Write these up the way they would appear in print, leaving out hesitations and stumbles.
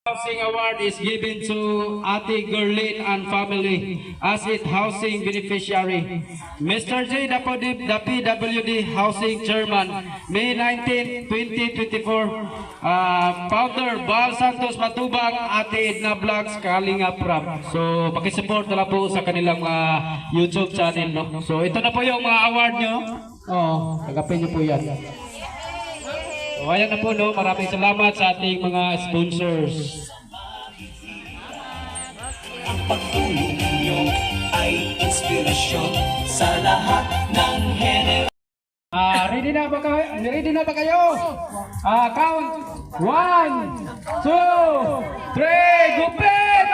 Housing award is given to Ate Gerlin and family as its housing beneficiary. Mr. J. the PWD Housing Chairman, May 19, 2024. Founder Bal Santos Matubang, Ate Edna Vlogs, Kalinga Prab. So, pakisupport na lang po sa kanilang YouTube channel. No? So, ito na po yung mga award nyo. Tagapin nyo po yan. So, ayan na po, no? Maraming salamat sa ating mga sponsors. Ang pagtulong ninyo ay inspirasyon sa lahat ng henera. Ready na ba kayo? Ready na ba kayo? Count 1, 2, 3, gupit!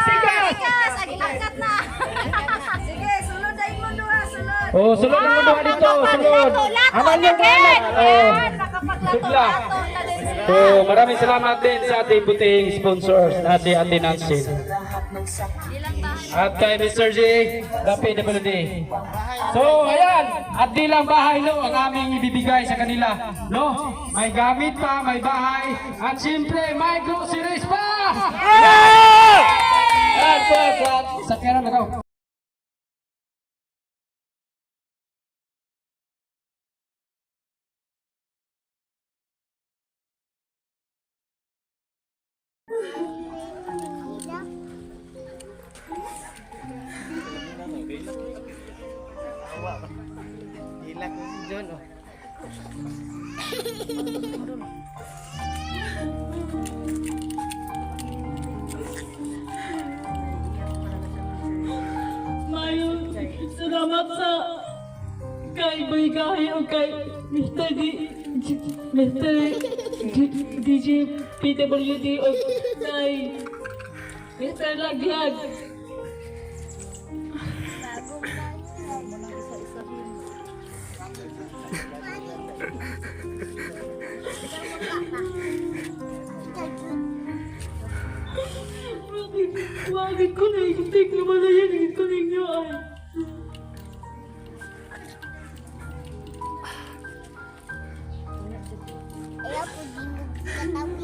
Sigas! Agilangat na. Sige, sulod ay mo doha, sulod. Oh, sulod ang mundo dito, sulod. Aman yung kanan. Sugla. So, maraming salamat din sa ating buting sponsors, Ate Nancy. At kay Mr. J, the PWD. So, ayan, at di lang bahay, no, ang aming ibibigay sa kanila, no? May gamit pa, may bahay, at siyempre, may groceries pa! Sa kera na daw. Hilak John oh. Mayon, salamat sa kay Baygahe o kay Mr. DJ PWD o kay Mr. Laglag. Bakit ko naisip na malayan ko ninyo ay? Ayaw po di mo katawi.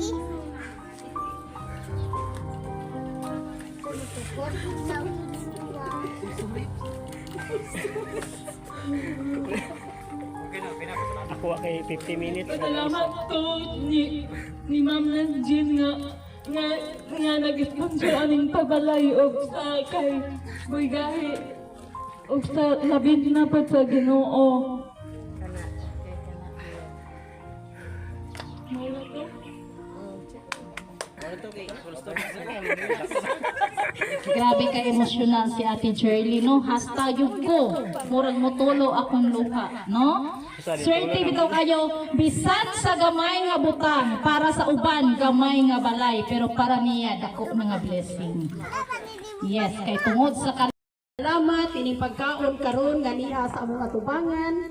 Support sa Ako kay 50 minutes. Salamat ko ni Ma'am Nanjin nga nag-sponsor aning pabalay o sa kay Baygahe o sa labing na pa sa Ginoo. Grabe ka emosyonal si Ate Shirley, no? Hasta yung ko, murag motulo akong luha, no? Swerte bitaw kayo, bisan sa gamay nga butang, para sa uban, gamay nga balay, pero para niya, dako na nga blessing. Yes, kay tungod sa Salamat kining pagkaon karon ganiya sa among atubangan.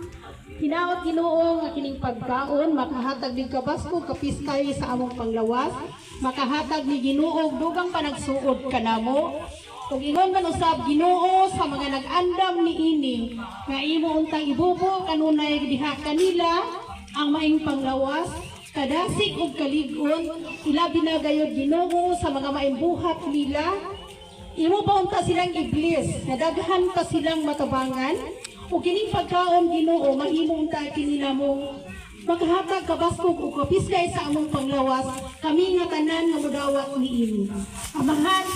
Hinaot Ginoo nga kining pagkaon makahatag dig kabasko kapiskay sa among panglawas. Makahatag ni Ginoo dugang panagsuod kanamo. Ug ingon man usab Ginoo sa mga nag-andam niini nga imo untang ibubo kanunay diha kanila ang maing panglawas. Kadasig ug kalig-on ilabi na gayud Ginoo sa mga maing buhat nila. Imo ba unta silang iblis, nadaghan pa silang matabangan, o kining pagkaon Ginoo, mahimo unta kinila mo, maghatag kabaskog o kapiskay sa among panglawas, kami nga tanan nga mudawat niini. Amahan,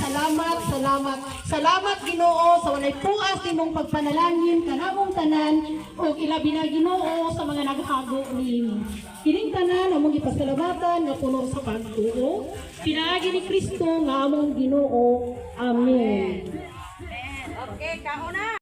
salamat Ginoo sa walay puas nimong pagpanalangin kanamong tanan, o ilabi na Ginoo sa mga naghago niini. Kining tanan among ipasalamatan nga puno sa pagtuo, pinaagi ni Kristo nga among Ginoo. Amen. Okay, kauna.